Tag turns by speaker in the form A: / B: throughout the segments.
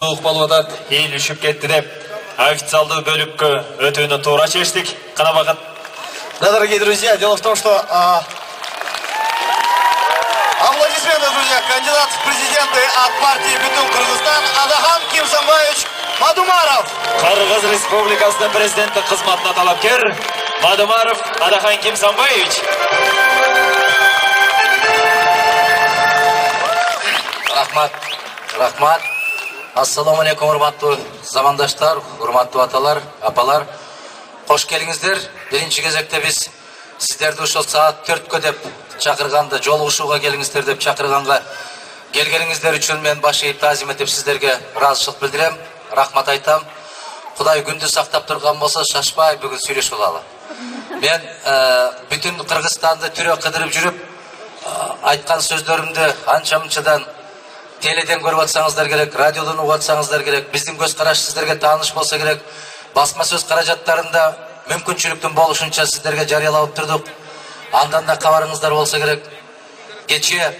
A: Soğuk balvadan ел үшіп кетті деп, официалды бөлікке өтуіні тура шештік. Қана бақыт.
B: Да, дорогие друзья, дело в том, что аплодисменты, друзья, кандидат в президенты от партии Бүтін Кыргызстан Адахан Кимсанбаевич Мадумаров.
A: Қырғыз Республикасының президенті қызметіне талапкер Мадумаров Адахан Кимсанбаевич.
C: Рахмат. Ассаламу алейкум, урматтуу замандаштар, урматтуу аталар, апалар. Кош келиңиздер. Биринчи кезекте биз сиздерди ошол саат 4кө деп чакырганда, жолугушууга келиңиздер деп чакырганга келгениңиздер үчүн мен баш ийип таазим этип сиздерге ыраазычылык билдирем. Рахмат айтам. Кудай күндү сактап турган болсо, шашпай бүгүн сүйлөшүп алалы. Мен бүтүн Кыргызстанды түрө кыдырып жүрүп, айткан сөздөрүмдү анча-мынчадан теледен көрүп атсаңыздар керек, радиодон угуп атсаңыздар керек, биздин көз караш сиздерге тааныш болсо керек. Басма сөз каражаттарында мүмкүнчүлүктүн болушунча сиздерге жарыялап турдук. Андан да кабарыңыздар болсо керек. Кече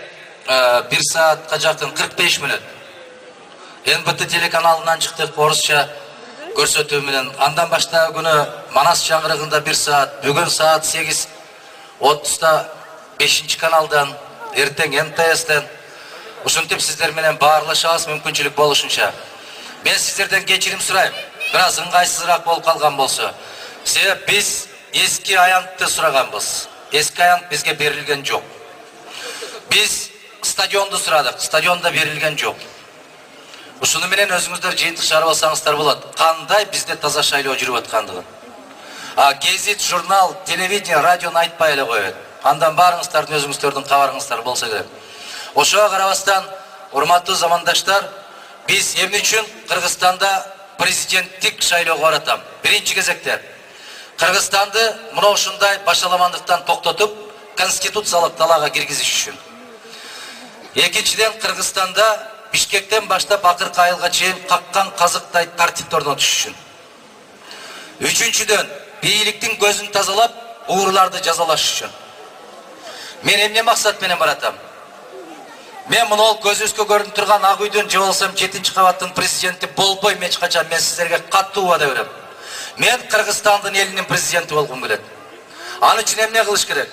C: 1 саатка жакын 45 мүнөт НБТ телеканалынан чыктык орусча көрсөтүү менен. Андан баштагы күнү Манас жаңгырыгында 1 саат, бүгүн саат 8:30 5 каналдан, эртең МТСтен ушинтип сиздер менен баарлашабыз мүмкүнчүлүк болушунча. Мен сиздерден кечирим сурайм. Бир аз ыңгайсызыраак болуп калган болсо. Себеп биз эски аянтты сураганбыз. Эски аянт бизге берилген жок. Биз стадионду сурадык, стадионда берилген жок. Ушуну менен өзүңүздөр жыйынтык чыгарып алсаңыздар болот. Кандай бизде таза шайлоо жүрүп аткандыгын. Гезит, журнал, телевидение, радиону айтпай эле коет. Андан баарыңыздардын өзүңүздөрдүн кабарыңыздар болсо керек. Ошого карабастан, урматтуу замандаштар, биз эмне үчүн Кыргызстанда президенттик шайлоого баратам? Биринчи кезекте Кыргызстанды мына ушундай башаламандыктан токтотуп, конституциялык талаага киргизиш үчүн. Экинчиден, Кыргызстанда Бишкектен баштап акыркы айылга чейин каккан казыктай тартипти орнотуш үчүн. Үчүнчүдөн, бийликтин көзүн тазалап, угурларды жазалаш үчүн. Мен эмне максат менен баратам? Мен мынол көзүбүзгө көрүнүп турган Ак үйдүн же болсом 7-кабаттын президенти болбойм эч качан. Мен сиздерге каттуу убада берем. Мен Кыргызстандын элинин президенти болгум келет. Аны үчүн эмне кылыш керек?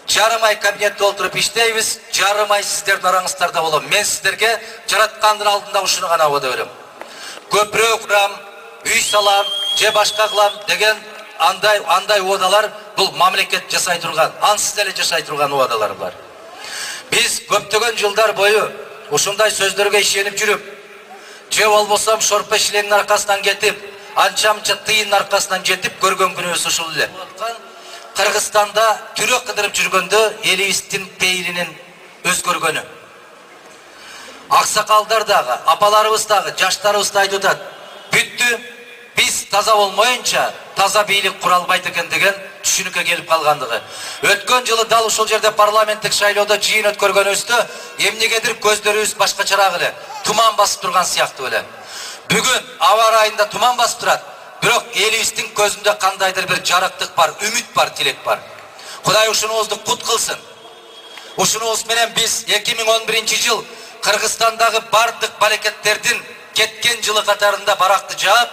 C: Жарым ай кабинетте отуруп иштейбиз, жарым ай сиздердин араңыздарда болом. Мен сиздерге жараткандын алдында ушуну гана убада берем. Көпүрө курам, үй салам, же башка кылам деген андай убадалар бул мамлекет жасай турган, ансыз эле жашай турган убадалар бар. Биз көптөгөн жылдар бою ушундай сөздөргө ишенип жүрүп, же болбосо шорпо шилеңдин аркасынан кетип, анча-мынча тыйындын аркасынан жетип көргөн күнүбүз ушул эле. Кыргызстанда түрө кыдырып жүргөндө элибиздин пейилинин өзгөргөнү. Аксакалдар дагы, апаларыбыз дагы, жаштарыбыз да айтып атат. Бүттү, биз таза болмоюнча таза бийлик кура албайт экен деген түшүнүккө келип калгандыгы. Өткөн жылы дал ушул жерде парламенттик шайлоодо жыйын өткөргөнүбүздө эмнегедир көздөрүбүз башкачараак эле, туман басып турган сыяктуу эле. Бүгүн аба ырайында туман басып турат. Бирок элибиздин көзүндө кандайдыр бир жарыктык бар, үмүт бар, тилек бар. Кудай ушунубузду кут кылсын. Ушунубуз менен биз 2011-жыл Кыргызстандагы бардык балекеттердин кеткен жылы катарында баракты жаап,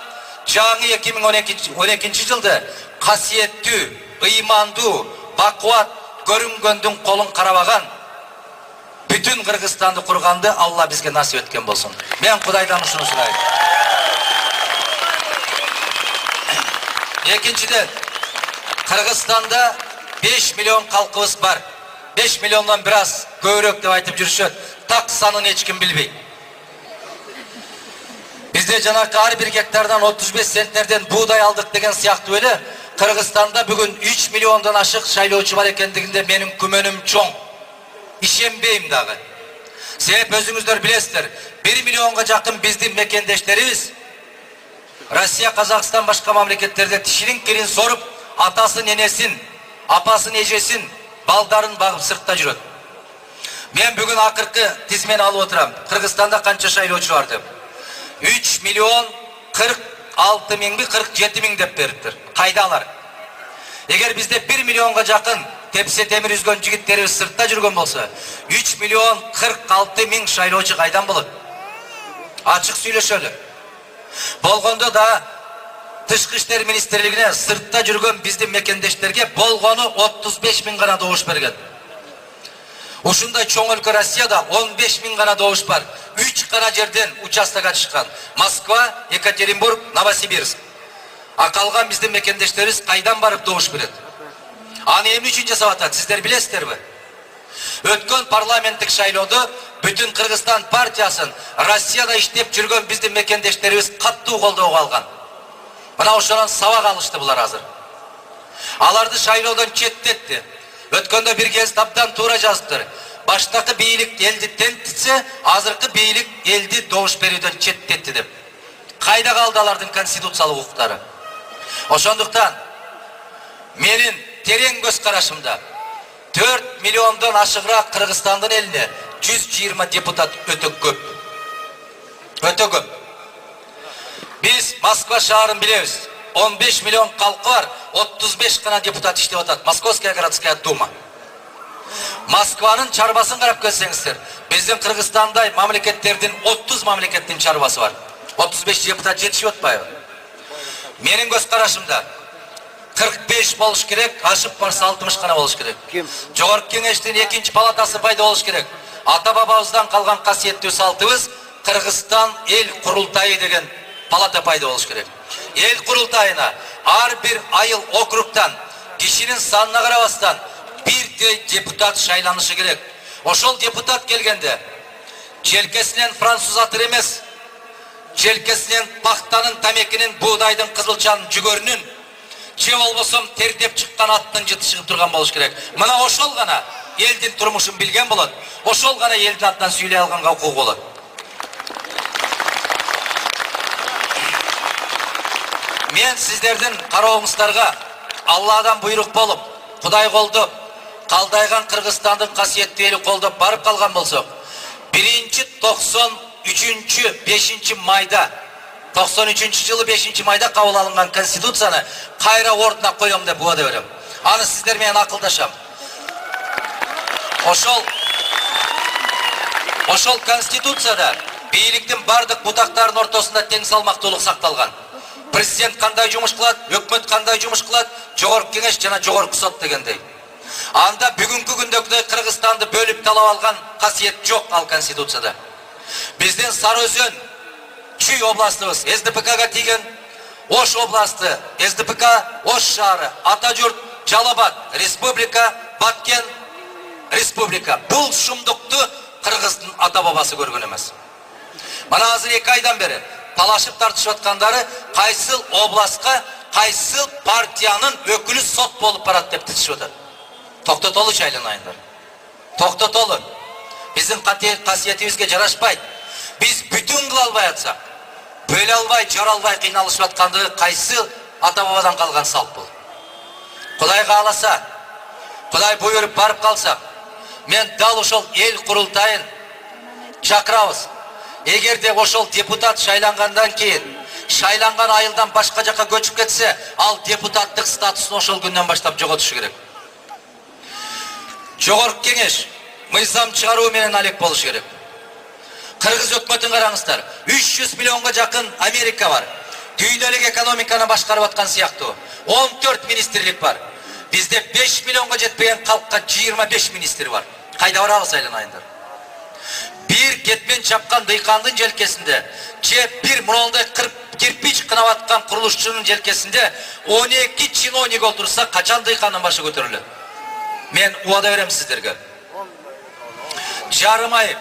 C: жаңы 2012-жылды касиеттүү, ыймандуу, бакубат көрүнгөндүн колун карабаган бүтүн Кыргызстанды курганды Алла бизге насип эткен болсун. Мен Кудайдан ушуну сурайм. Экинчиден, Кыргызстанда 5 миллион калкыбыз бар. 5 миллиондон бир аз көбүрөөк деп айтып жүрүшөт. Так санын эч ким билбейт. Бизде жанакы ар бир гектардан 35 центнерден буудай алдык деген сыяктуу эле Кыргызстанда бүгүн 3 миллиондон ашык шайлоочу бар экендигинде менин күмөнүм чоң. Ишенбейм дагы. Себеп өзүңүздөр билесиздер, 1 миллионго жакын биздин мекендештерибиз Россия, Казакстан башка мамлекеттерде тишинин кирин соруп, атасын, энесин, апасын, эжесин, балдарын багып сыртта жүрөт. Мен бүгүн акыркы тизмени алып отурам. Кыргызстанда канча шайлоочу бар деп. 3 миллион 46 миңби 47 миң деп бериптир. Кайдалар? Эгер бизде 1 миллионго жакын тепсе темир үзгөн жигиттерибиз сыртта жүргөн болсо, 3 миллион 46 миң шайлоочу кайдан болот? Açık süйлөшөлү. Болгондо да Тышкы иштер министрлигине сыртта жүргөн биздин мекендештерге болгону 35 миң гана добуш берген. Ушундай чоң өлкө Россияда 15 миң гана добуш бар. 3 гана жерден участокко чыккан. Москва, Екатеринбург, Новосибирск. А калган биздин мекендештерибиз кайдан барып добуш берет? Аны эмне үчүн жасап атат, сиздер билесиздерби? Өткөн парламенттик шайлоодо бүтүн Кыргызстан партиясын Россияда иштеп жүргөн биздин мекендештерибиз каттуу колдоого алган. Мына ошонун сабак алышты булар азыр. Аларды шайлоодон четтетти. Өткөндө бир кез абдан туура жазыптыр. Баштакы бийлик элди тентитсе, азыркы бийлик элди добуш берүүдөн четтетти деп. Кайда калды алардын конституциялык укуктары? Ошондуктан менин терең көз карашымда 4 миллиондон ашыгыраак Кыргызстандын элине 120 депутат өтө көп. Өтө көп. Biz Moskva шаарын билебиз. 15 миллион халкы бар, 35 гана депутат иштеп атат. Московская городская дума. Москванын чарбасын карап көрсөңүздөр, биздин Кыргызстандай мамлекеттердин 30 мамлекеттин чарбасы бар. 35 депутат жетишип атпайбы? Менин көз карашымда 45 болуш керек, ашып барса 60 гана болуш керек. Жогорку кеңештин 2-чи палатасы пайда болуш керек. Ата бабабыздан калган касиеттүү салтыбыз Кыргызстан эл курултайы деген палата пайда болуш керек. Эл курултайына ар бир айыл округтан кишинин санына карабастан бирдей депутат шайланышы керек. Ошол депутат келгенде желкесинен француз атыр эмес, желкесинен пахтанын, тамекинин, буудайдын, кызылчанын, жүгөрүнүн, же болбосом тердеп чыккан аттын жыты чыгып турган болуш керек. Мына ошол гана элдин турмушун билген болот. Ошол гана элдин атынан сүйлөй алганга укугу болот. Мен сиздердин карооңуздарга Алладан буйрук болуп, Кудай колдоп, калдайган Кыргызстандын касиеттүү эли колдоп барып калган болсок, 5 майда 93 жылы 5 майда кабыл алынган конституцияны кайра ордуна коем деп уада берем. Аны сиздер менен акылдашам. Ошол конституцияда бийликтин бардык бутактарынын ортосунда тең салмактуулук сакталган. Президент кандай жумуш кылат, өкмөт кандай жумуш кылат, жогорку кеңеш жана жогорку сот дегендей. Анда бүгүнкү күндөгүдөй Кыргызстанды бөлүп талап алган касиет жок ал конституцияда. Биздин Сары Өзөн, Чүй областыбыз СДПКга тийген, Ош областы СДПК, Ош шаары, Ата журт, Жалал-Абад республика, Баткен республика. Бул шумдукту Кыргыздын ата бабасы көргөн эмес. Мына азыр 2 айдан бери талашып тартышып аткандары кайсыл областка, кайсыл партиянын өкүлү сот болуп барат деп титишип атат. Токтотолу шайланайындар. Токтотолу. Биздин касиетибизге жарашпайт. Биз бүтүн кыла албай атсак, бөлө албай, жара албай кыйналышып атканды кайсы ата бабадан калган салт бул. Кудай кааласа, Кудай буйруп барып калсак, мен дал ошол эл курултайын чакырабыз. Эгерде ошол депутат шайлангандан кийин, шайланган айылдан башка жакка көчүп кетсе, ал депутаттык статусун ошол күндөн баштап жоготушу керек. Жогорку кеңеш мыйзам чыгаруу менен алек болуш керек. Кыргыз өкмөтүн караңыздар. 300 миллионго жакын Америка бар. Дүйнөлүк экономиканы башкарып аткан сыяктуу. 14 министрлик бар. Бизде 5 миллионго жетпеген калкка 25 министр бар. Кайда барабыз айланайындар? Bir кетмен чапкан дыйкандын желкесинде, же бир мурондай кирпич кынап аткан курулушчунун желкесинде 12 чиновник отурса, качан дыйкандын башы көтөрүлөт? Мен уада берем сиздерге. Жарым ай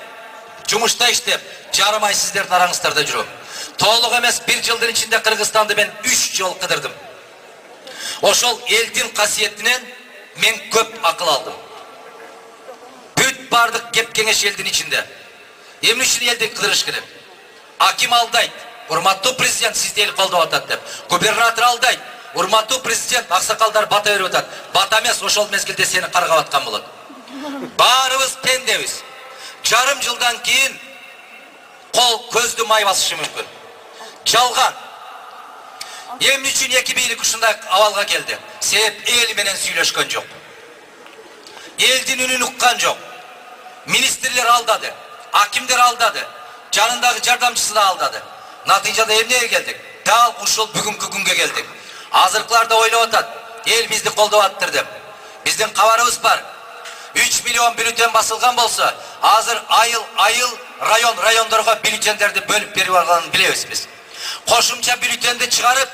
C: жумушта иштеп, жарым ай сиздердин араңыздарда жүрөм. Толук эмес 1 жылдын ичинде Кыргызстанды мен 3 жол кыдырдым. Ошол элдин касиетинен мен көп акыл алдым. Бүт бардык кеп кеңеш элдин ичинде. Эмне үчүн элди кыдырыш керек? Аким алдайт, урматтуу президент сизди эл колдоп атат деп. Губернатор алдайт, урматтуу президент аксакалдар бата берип атат. Бата эмес, ошол мезгилде сени каргап аткан болот. Баарыбыз пендебиз. Жарым жылдан кийин кол көздү май басышы мүмкүн. Жалган. Эмне үчүн эки бийлик ушундай абалга келди? Себеп эл менен сүйлөшкөн жок. Элдин үнүн уккан жок. Министрлер алдады, акимдер алдады, жанындағы жардамчысы да алдады. Натыйжада эмнеге келдик? Дал ушул бүгүнкү күнгө келдик. Азыркылар да ойлоп атат, эл бизди колдоп аттыр деп. Биздин кабарыбыз бар. 3 миллион бюллетен басылган болсо, азыр айыл райондорго бюллетендерди бөлүп берип алганын билебиз биз. Кошумча бюллетенди чыгарып,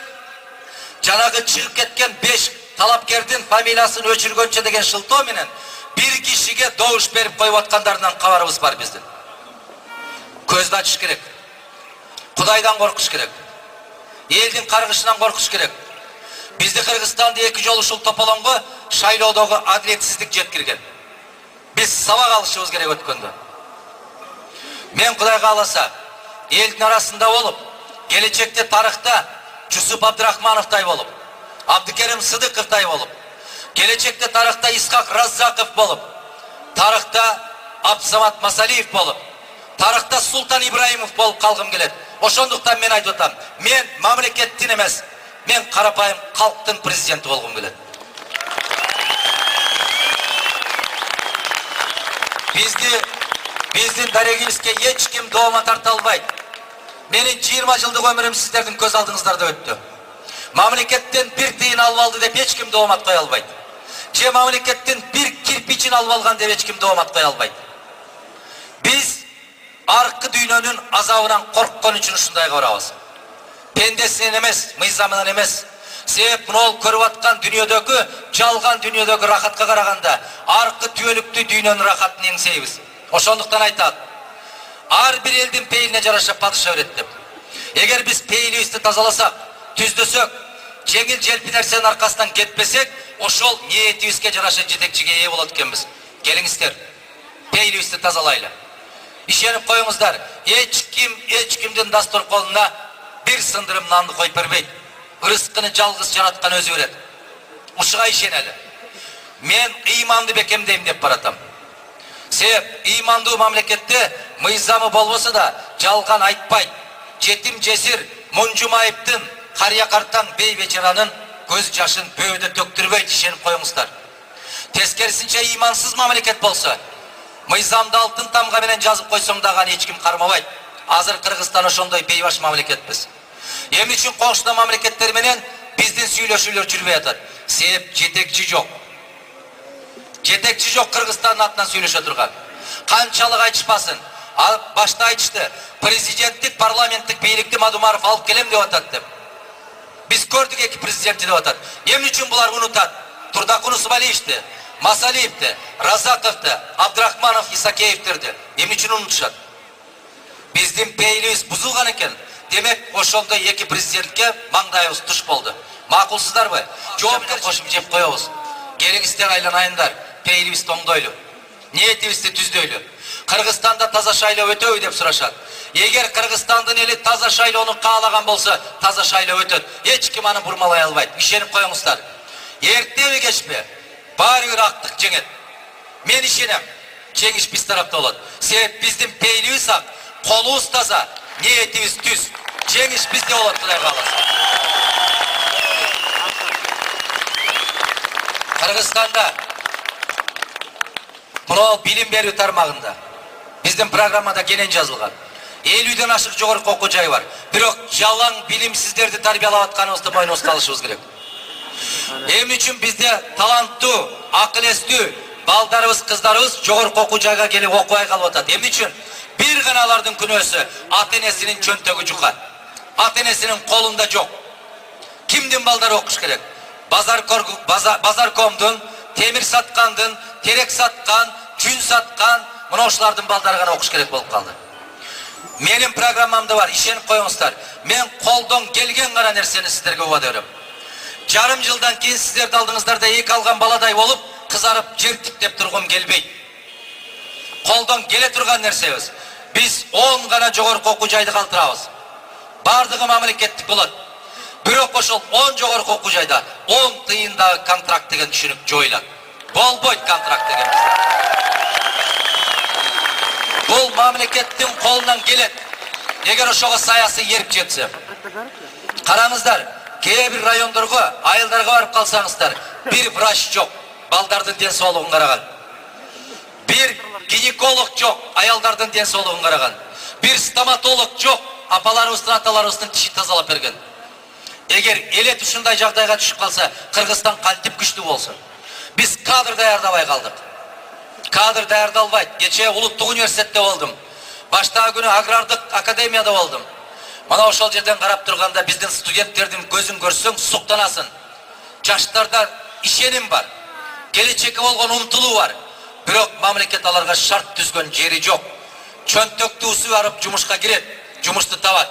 C: жанагы чыгып кеткен 5 талапкердин фамилиясын өчүргөнчө деген шылтоо менен bir kişiге добуш берип коюп аткандарынан кабарыбыз бар биздин. Көздү ачыш керек. Кудайдан коркуш керек. Элдин каргышынан коркуш керек. Бизди Кыргызстанды 2 жолу ушул тополоңго шайлоодогу адилетсиздик жеткирген. Биз сабак алышыбыз керек өткөндө. Мен Кудайга кааласа, элдин арасында болуп, келечекте тарыхта Жусуп Абдрахмановдай болуп, Абдыкерим Сыдыковдай болуп, келечекте тарыхта Исхак Раззаков болуп, тарыхта Абдсамат Масалиев болуп, тарыхта Султан Ибраимов болуп калгым келет. Ошондуктан мен айтып атам, мен мамлекеттин эмес, мен карапайым калктын президенти болгум келет. Биздин дарегибизге эч ким доoma тарта албайт. Менин 20 жылдык өмүрүм сиздердин көз алдыңыздарда өттү. Мамлекеттен bir тыйын алып алды деп эч ким доомат кое албайт. Же мамлекеттен bir кирпичин алып алган деп эч ким доомат кое албайт. Биз аркы дүйнөнүн азабынан корккон үчүн ушундайга барабыз. Пендесинен эмес, мыйзамынан эмес. Себеп мынол көрүп аткан дүйнөдөгү, жалган дүйнөдөгү рахатка караганда, аркы түбөлүктүү дүйнөнүн рахатын эңсейбиз. Ошондуктан айтат, ар бир элдин пейилине жараша падыша берет деп. Эгер биз пейилибизди тазаласак, түздөсөк, жеңил желпи нерсенин аркасынан кетпесек, ошол ниетибизге жараша жетекчиге ээ болот экенбиз. Келиңиздер, пейилибизди тазалайлы. Ишенип коюңуздар, эч кимдин дасторконуна бир сындырым нанды коюп бербейт. Рызкыны жалгыз жараткан өзү берет. Ушуга ишенели. Мен ыйманды бекемдейм деп баратам. Себеп ыймандуу мамлекетте мыйзамы болбосо да жалган айтпайт. Жетим жесир Мунжумаевдин карыя картан бей бечаранын көз жашын бөөдө төктүрбөйт, ишенип коюңуздар. Тескерисинче ыймансыз мамлекет болсо, мыйзамды алтын тамга менен жазып койсоң дагы эч ким кармабайт. Азыр Кыргызстан ошондой бейбаш мамлекетпиз. Эмне үчүн кошуна мамлекеттер менен биздин сүйлөшүүлөр жүрбөй атат? Себеп жетекчи жок. Жетекчи жок Кыргызстандын атынан сүйлөшө турган. Канчалык айтышпасын. Башта айтышты, президенттик, парламенттик бийликти Мадумаров алып келем деп атат деп. Биз көрдүк эки президентти деп атат. Эмне үчүн булар унутат? Турдакун Усмалиевди, Масалиевди, Разаковду, Абдрахманов, Исакеевдерди. Эмне үчүн унутушат? Биздин пейилибиз бузулган экен. Демек, ошондой эки президентке маңдайыбыз туш болду. Макулсуздарбы? Жоопкер кошуп жеп коебуз. Келиңиздер айланайындар, пейилибизди оңдойлу. Ниетибизди түздөйлү. Кыргызстанда таза шайлоо өтөбү деп сурашат. Эгер Кыргызстандын эли таза шайлоону каалаган болсо, таза шайлоо өтөт. Эч ким аны бурмалай албайт. Ишенип коюңуздар. Эртеби кечпи, баары бир актык жеңет. Мен ишенем, жеңиш биз тарапта болот. Себеп биздин пейилибиз ак, колубуз таза, ниетибиз түз. Жеңиш бизде болот, Кудай кааласа. Кыргызстанда мынау билим берүү тармагында биздин программада кенен жазылган. 50ден ашык жогорку окуу жай бар. Бирок жалаң билимсиздерди тарбиялап атканыбызды мойнубузга алышыбыз керек. Эмне үчүн бизде таланттуу, акыл эстүү балдарыбыз, кыздарыбыз жогорку окуу жайга келип окубай калып атат? Эмне үчүн? Бир гана алардын күнөөсү ата-энесинин чөнтөгү жука. Ата-энесинин колунда жок. Кимдин балдары окуш керек? Базаркомдун, темир саткандын, терек саткан, күн саткан, мына ошолордун балдары гана окуш керек болуп калды. Менин программамда бар, ишенип коюңуздар. Мен колдон келген гана нерсени сиздерге убада берем. Жарым жылдан кийин сиздердин алдыңыздарда эки алган баладай болуп, кызарып жер тиктеп тургум келбейт. Колдон келе турган нерсебиз. Биз 10 гана жогорку окуу жайды калтырабыз. Бардыгы мамлекеттик болот. Бирок ошол 10 жогорку окуу жайда 10 тыйындагы контракт деген түшүнүк жоюлат. Болбойт контракт деген бизде. Бул мамлекеттин колунан келет. Эгер ошого саясий эрип жетсе. Караңыздар, кээ бир райондорго, айылдарга барып калсаңыздар, бир врач жок, балдардын ден соолугун караган. Бир гинеколог жок, аялдардын ден соолугун караган. Bir stomatolog жоқ, апаларыбыздың, аталарыбыздың тишин тазалап берген. Егер элет ушундай жагдайга түшүп калса, Кыргызстан кантип күчтүү болсун. Биз кадр даярдабай калдык. Кадр даярдалбайт. Кече Улуттук университетте болдум. Баштагы күнү агрардык академияда болдум. Мана ошол жерден карап турганда биздин студенттердин көзүн көрсөң суктанасың. Жаштарда ишеним бар. Келечекке болгон умтулуу бар. Бирок мамлекет аларга шарт түзгөн жери жок. Чөнтөктү усу барып жумушка кирет, жумушту табат.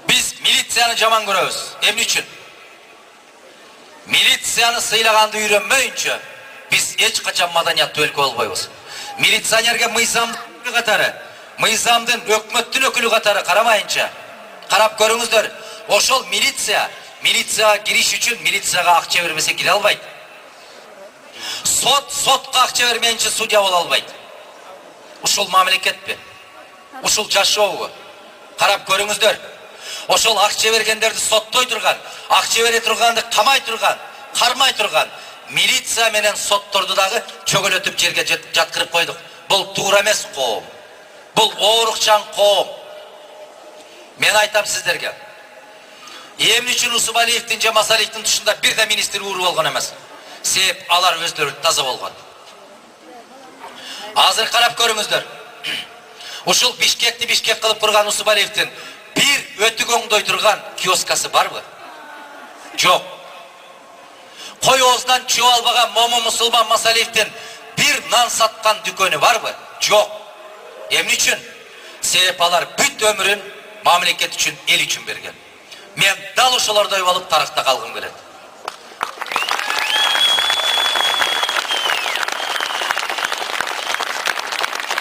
C: Биз милицияны жаман көрөбүз. Эмне үчүн? Милицияны сыйлаганды үйрөнмөйүнчө биз эч качан маданияттуу өлкө болбойбуз. Милиционерге мыйзамдын катары, мыйзамдын өкмөттүн өкүлү катары карамайынча, карап көрүңүздөр, ошол милицияга кириш үчүн милицияга акча бербесе кире албайт. Сотка акча бермейинче судья боло албайт. Ушул мамлекетпи? Ушул жашообу? Карап көрүңүздөр. Ошол акча бергендерди соттой турган, акча бере турганды камай турган, кармай турган милиция менен сотторду дагы чөгөлөтүп жерге жаткырып койдук. Бул туура эмес коом. Бул оорукчан коом. Мен айтам сиздерге. Эмне үчүн Усубалиевдин же Масалиевдин тушунда бир да министр ууру болгон эмес? Себеп алар өздөрү таза болгон. Азыр карап көрүңүздөр. Ушул Бишкекти Бишкек кылып турган Усубалиевдин бир өтүгөңдөй турган киоскасы барбы? Жок. Кой оозунан чуу албаган момун мусулман Масалиевдин бир нан саткан дүкөнү барбы? Жок. Эмне үчүн? Себеп алар бүт өмүрүн мамлекет үчүн, эл үчүн берген. Мен дал ошолордой болуп тарыхта калгым келет.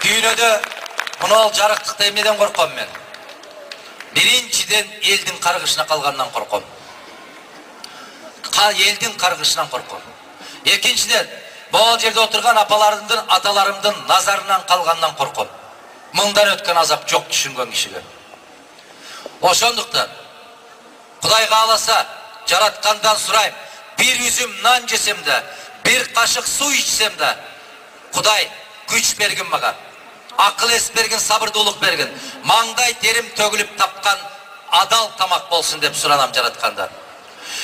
C: Дүйнөдө мынау жарыктыкта эмнеден корком мен? Биринчиден элдин каргышына калгандан корком. Элдин каргышынан корком. Экинчиден могул жерде отурган апаларымдын, аталарымдын назарынан калгандан корком. Мыңдан өткөн азап жок түшүнгөн кишиге. Ошондуктан Кудай кааласа, жараткандан сурайм, бир үзүм нан жесем да, бир кашык суу ичсем да, Кудай күч берген мага. Акыл эс берген, сабырдуулук берген. Маңдай терим төгүлүп тапкан адал тамак болсун деп суранам жараткандан.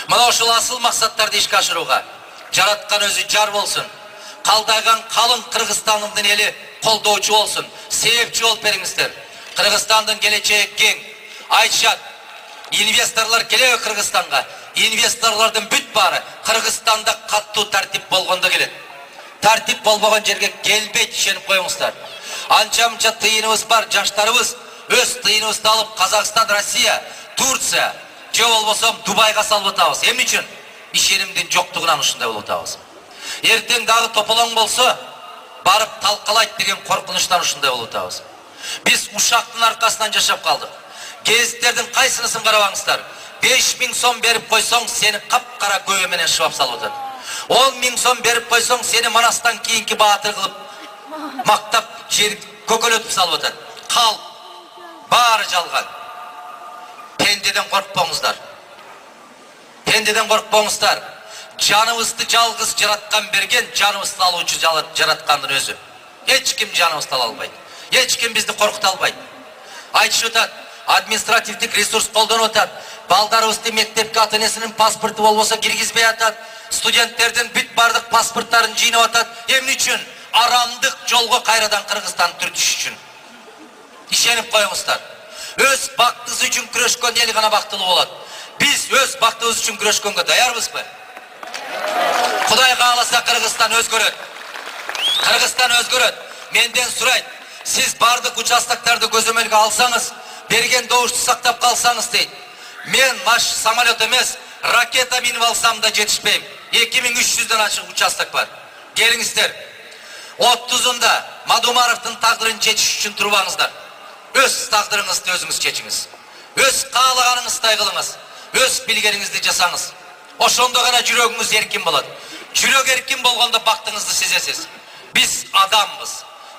C: Мына ошол асыл максаттарды ишке ашырууга жараткан өзү жар болсун. Калдайган калың Кыргызстандын эли колдоочу болсун. Себепчи болуп бериңиздер. Кыргызстандын келечеги кең. Айтышат, инвесторлор келеби Кыргызстанга. Инвесторлордун бүт баары Кыргызстанда каттуу тартип болгондо келет. Тартип болбогон жерге келбейт, ишенип коюңуздар. Анча-мынча тыйыныбыз бар, жаштарыбыз өз тыйыныбызды алып Казакстан, Россия, Турция, же болбосо Дубайга салып атабыз. Эмне үчүн? Ишенимдин жоктугунан ушундай болуп атабыз. Эртең дагы тополоң болсо, барып талкалайт деген коркунучтан ушундай болуп атабыз. Биз ушактын аркасынан жашап калдык. Гезиттердин кайсынысын карабаңыздар. 5000 сом берип койсоң, сени капкара көбө менен шыбап салып атат. 10.000 сом берип койсоң, сени манастан кийинки баатыр кылып мактап жер көкөлөтүп салып атат. Кал, баары жалган. Пендеден коркпоңуздар. Пендеден коркпоңуздар. Жаныбызды жалгыз жараткан берген, жаныбызды алуучу жараткандын өзү. Эч ким жаныбызды ала албайт. Эч ким бизди коркута албайт. Айтышып атат, административдик ресурс колдонуп атат. Балдарыбызды мектепке ата-энесинин паспорту болбосо киргизбей атат. Студенттердин бүт бардык паспорттарын жыйнап атат. Эмне үчүн? Арамдык жолго кайрадан Кыргызстан түртүш үчүн. Ишенип коюңуздар. Өз бактыбыз үчүн күрөшкөн эл гана бактылуу болот. Биз өз бактыбыз үчүн күрөшкөнгө даярбызбы? Кудай кааласа Кыргызстан өзгөрөт. Кыргызстан өзгөрөт. Менден сурайт. Сиз бардык участоктарды көзөмөлгө алсаңыз, берген добушту сактап калсаңыз дейт. Мен самолет эмес, ракета минип алсам да жетишпейм. 2300дөн ачык участок бар. Келиңиздер. 30-ында Мадумаровдун тагдырын чечиш үчүн турбаңыздар. Өз тагдырыңызды өзүңүз чечиңиз. Өз каалаганыңыздай кылыңыз. Өз билгениңизди жасаңыз. Ошондо гана жүрөгүңүз эркин болот. Жүрөк эркин болгондо бактыңызды сезесиз. Биз адамбыз.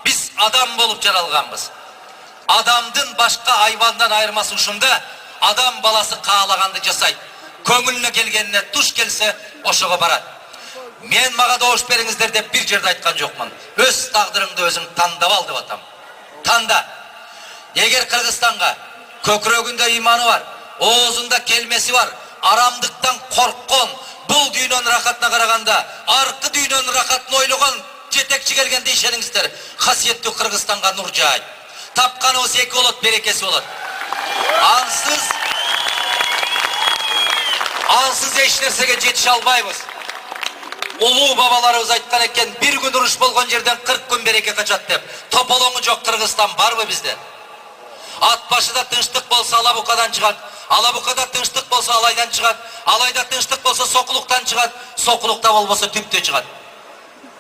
C: Биз адам болуп жаралганбыз. Адамдын башка айвандан айырмасы ушунда, адам баласы каалаганды жасайт. Көңүлүнө келгенине туш келсе, ошого барат. Мен мага добуш бериңиздер деп бир жерде айткан жокмун. Өз тагдырыңды өзүң тандап ал деп атам. Танда. Егер Кыргызстанга көкірегінде иманы бар, оозunda келмесі бар, арамдықтан қорыққан, бұл дүйнөнүн рахатына қарағанда, арқы дүйнөнүн рахатын ойлаған жетекші келгенде ишениңиздер, қасиетті Кыргызстанға нұр жайт. Тапқаныбыз эки болот, берекеси болот. Ансыз еш нерсеге жетише албайбыз. Улуу бабаларыбыз айткан экен, bir күн уруш болгон жерден 40 күн береке качат деп. Тополоңу жок Кыргызстан барбы бизде? Ат башыда тынчтык болсо Алабукадан чыгат, Алабукада тынчтык болсо Алайдан чыгат, Алайда тынчтык болсо Сокулуктан чыгат, Сокулукта болбосо Түптө чыгат.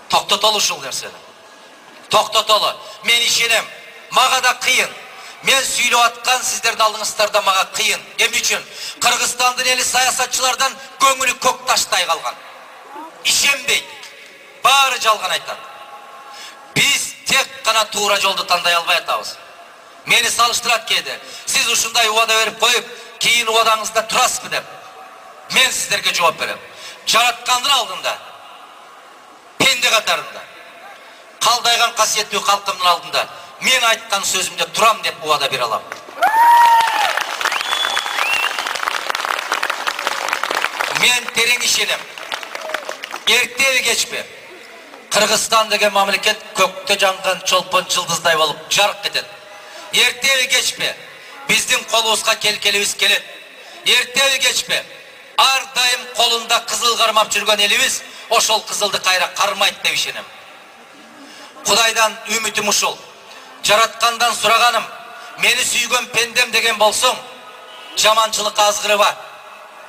C: Токтотолу ушул нерсени. Токтотолу. Мен ишенем, мага да кыйын. Мен сүйлөп аткан сиздердин алдыңыздарда мага кыйын. Эмне үчүн? Кыргызстандын эли саясатчылардан көңүлү көк таштай калган. Ишенбейт. Баары жалган айтат. Биз тек гана туура жолду тандай албай атабыз. Мени салыштырат кээде. Сиз ушундай убада берип коюп, кийин убадаңызда турасызбы деп. Мен сиздерге жооп берем. Жараткандын алдында, пенде катарында, калдайган касиеттүү калкымдын алдында мен айткан сөзүмдө турам деп убада бере алам. Мен терең ишенем. Эртеби кечпи Кыргызстан деген мамлекет көктө жанган чолпон жылдыздай болуп жарык кетет. Эртеби кечпи биздин колубузга келкелибиз келет. Эртеби кечпи ар дайым колунда кызыл кармап жүргөн элибиз ошол кызылды кайра кармайт деп ишенем. Кудайдан үмүтүм ушул. Жараткандан сураганым, мени сүйгөн пендем деген болсоң, жаманчылыкка азгырыба.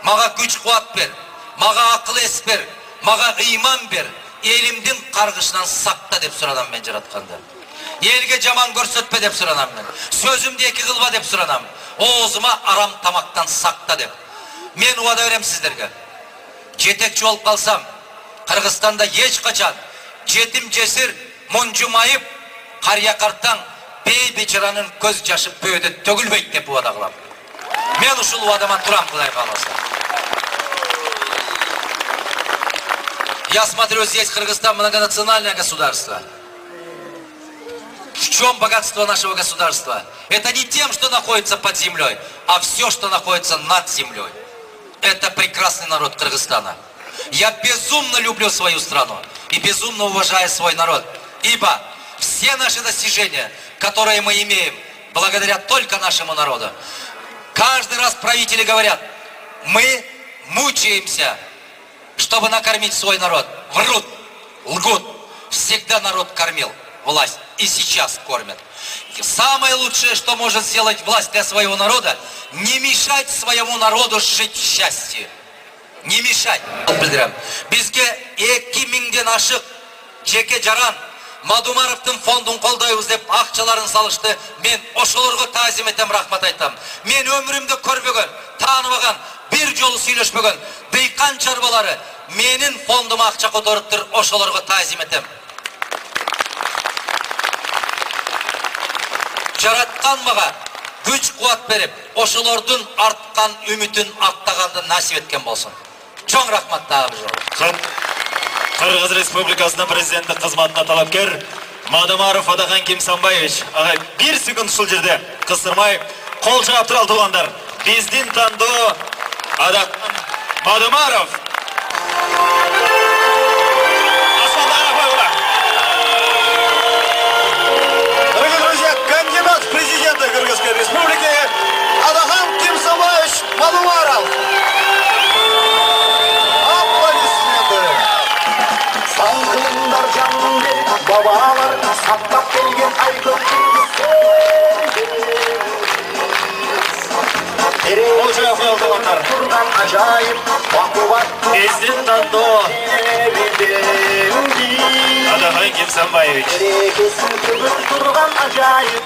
C: Мага күч кубат бер, мага акыл эс бер, мага ыйман бер, элимдин каргышынан сакта деп суранам мен жаратканда. Элге жаман көрсөтпө деп суранам мен. Сөзүмдү эки кылба деп суранам. Оозума арам тамактан сакта деп. Мен убада берем сиздерге. Жетекчи болуп калсам, Кыргызстанда эч качан жетим жесир, мунжумайып, карыя картаң, бей бечаранын көз жашы бөөдө төгүлбөйт деп убада кылам. Мен ушул убадама турам, Кудай кааласа. Я смотрю, здесь Кыргызстан многонациональное государство. В чем богатство нашего государства? Это не тем, что находится под землей, а все, что находится над землей. Это прекрасный народ Кыргызстана. Я безумно люблю свою страну и безумно уважаю свой народ. Ибо все наши достижения, которые мы имеем, благодаря только нашему народу. Каждый раз правители говорят, мы мучаемся, чтобы накормить свой народ. Врут, лгут. Всегда народ кормил власть и сейчас кормят. Самое лучшее, что может сделать власть для своего народа, не мешать своему народу жить в счастье. Не мешать. Бизге 2000ден ашык жеке жаран Мадумаровдун фондун колдойбуз деп акчаларын салышты. Мен ошолорго таазим этем, рахмат айтам. Мен өмүрүмдө көрбөгөн, тааныбаган, бир жолу сүйлөшпөгөн дыйкан чарбалары менин фондума акча которуптур, ошолорго таазим этем. Жараткан мага күч кубат берип, ошолордун арткан үмүтүн актаганды насип эткен болсун. Чоң рахмат дагы бир жолу.
A: Кыргыз Республикасынын президенттик кызматына талапкер Мадумаров Адахан Кимсанбаевич агай 1 секунд ушул жерде кыстырмай кол чыгап туралы туугандар. Биздин тандоо Адахан Мадумаров.
B: Дорогие друзья, кандидат в президенты Кыргызской Республики Адахан Кимсанбаевич Мадумаров.
D: Саңғындар жанын беріп, бабалар сақтап келген айдын
A: Кол чыгап туралы туугандар.
D: тұрған ажайып бақуатты
A: Биздин тандоо
D: білден
A: Адахан Кимсанбаевич.
D: берекесін төгіп тұрған ажайып